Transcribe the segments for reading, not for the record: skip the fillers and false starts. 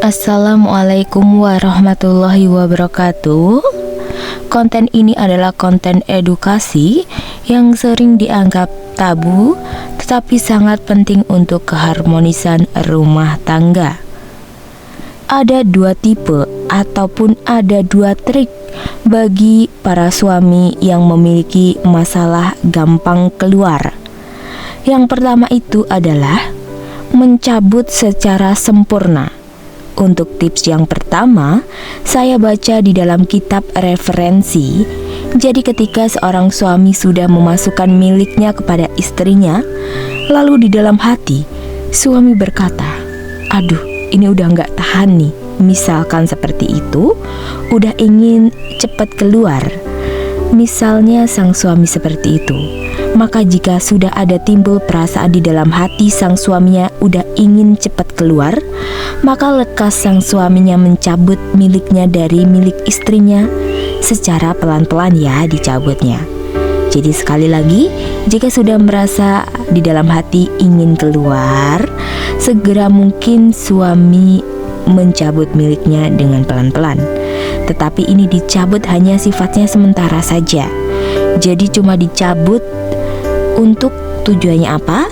Assalamualaikum warahmatullahi wabarakatuh. Konten ini adalah konten edukasi yang sering dianggap tabu, tetapi sangat penting untuk keharmonisan rumah tangga. Ada dua tipe ataupun ada dua trik bagi para suami yang memiliki masalah gampang keluar. Yang pertama itu adalah mencabut secara sempurna. Untuk tips yang pertama, saya baca di dalam kitab referensi. Jadi ketika seorang suami sudah memasukkan miliknya kepada istrinya, lalu di dalam hati, suami berkata, "Aduh, ini udah gak tahan nih." Misalkan seperti itu, udah ingin cepat keluar. Misalnya sang suami seperti itu. Maka jika sudah ada timbul perasaan di dalam hati sang suaminya udah ingin cepat keluar, maka lekas sang suaminya mencabut miliknya dari milik istrinya secara pelan-pelan ya dicabutnya. Jadi sekali lagi, jika sudah merasa di dalam hati ingin keluar, segera mungkin suami mencabut miliknya dengan pelan-pelan. Tetapi ini dicabut hanya sifatnya sementara saja. Jadi cuma dicabut untuk tujuannya apa?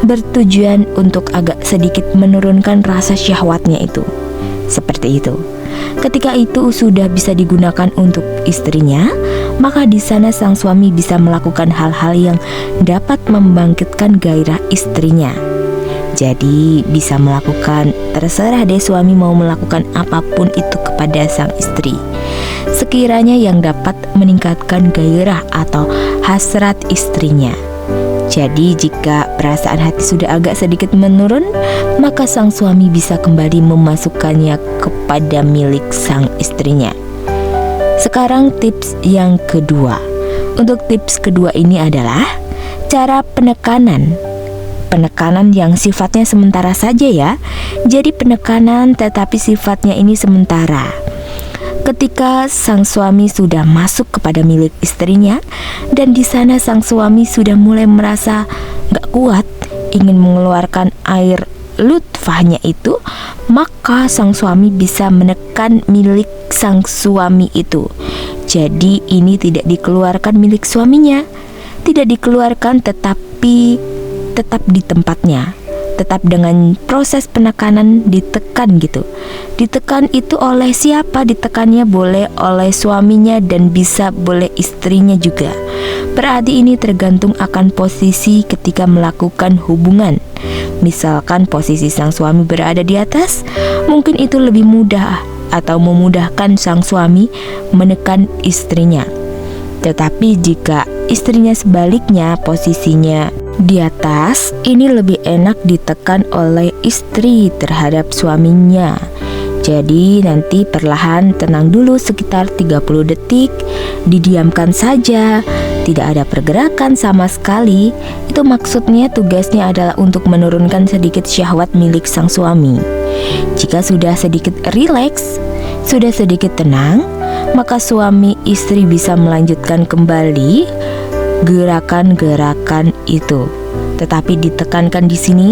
Bertujuan untuk agak sedikit menurunkan rasa syahwatnya itu. Seperti itu. Ketika itu sudah bisa digunakan untuk istrinya, maka di sana sang suami bisa melakukan hal-hal yang dapat membangkitkan gairah istrinya. Jadi bisa melakukan, terserah deh suami mau melakukan apapun itu kepada sang istri, sekiranya yang dapat meningkatkan gairah atau hasrat istrinya. Jadi jika perasaan hati sudah agak sedikit menurun, maka sang suami bisa kembali memasukkannya kepada milik sang istrinya. Sekarang tips yang kedua. Untuk tips kedua ini adalah cara penekanan. Penekanan yang sifatnya sementara saja ya. Jadi penekanan tetapi sifatnya ini sementara. Ketika sang suami sudah masuk kepada milik istrinya dan di sana sang suami sudah mulai merasa gak kuat, ingin mengeluarkan air lutfahnya itu, maka sang suami bisa menekan milik sang suami itu. Jadi ini tidak dikeluarkan milik suaminya, tidak dikeluarkan tetapi tetap di tempatnya. Tetap dengan proses penekanan ditekan gitu. Ditekan itu oleh siapa? Ditekannya boleh oleh suaminya dan bisa boleh istrinya juga. Berarti ini tergantung akan posisi ketika melakukan hubungan. Misalkan posisi sang suami berada di atas, mungkin itu lebih mudah atau memudahkan sang suami menekan istrinya. Tetapi jika istrinya sebaliknya posisinya di atas, ini lebih enak ditekan oleh istri terhadap suaminya. Jadi nanti perlahan tenang dulu sekitar 30 detik, didiamkan saja, tidak ada pergerakan sama sekali. Itu maksudnya tugasnya adalah untuk menurunkan sedikit syahwat milik sang suami. Jika sudah sedikit rileks, sudah sedikit tenang, maka suami istri bisa melanjutkan kembali gerakan-gerakan itu. Tetapi ditekankan di sini,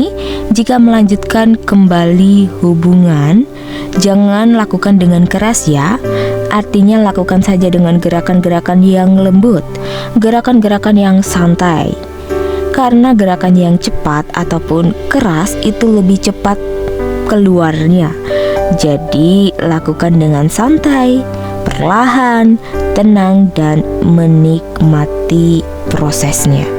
jika melanjutkan kembali hubungan, jangan lakukan dengan keras ya. Artinya lakukan saja dengan gerakan-gerakan yang lembut, gerakan-gerakan yang santai. Karena gerakan yang cepat ataupun keras itu lebih cepat keluarnya. Jadi lakukan dengan santai, perlahan, tenang dan menikmati prosesnya.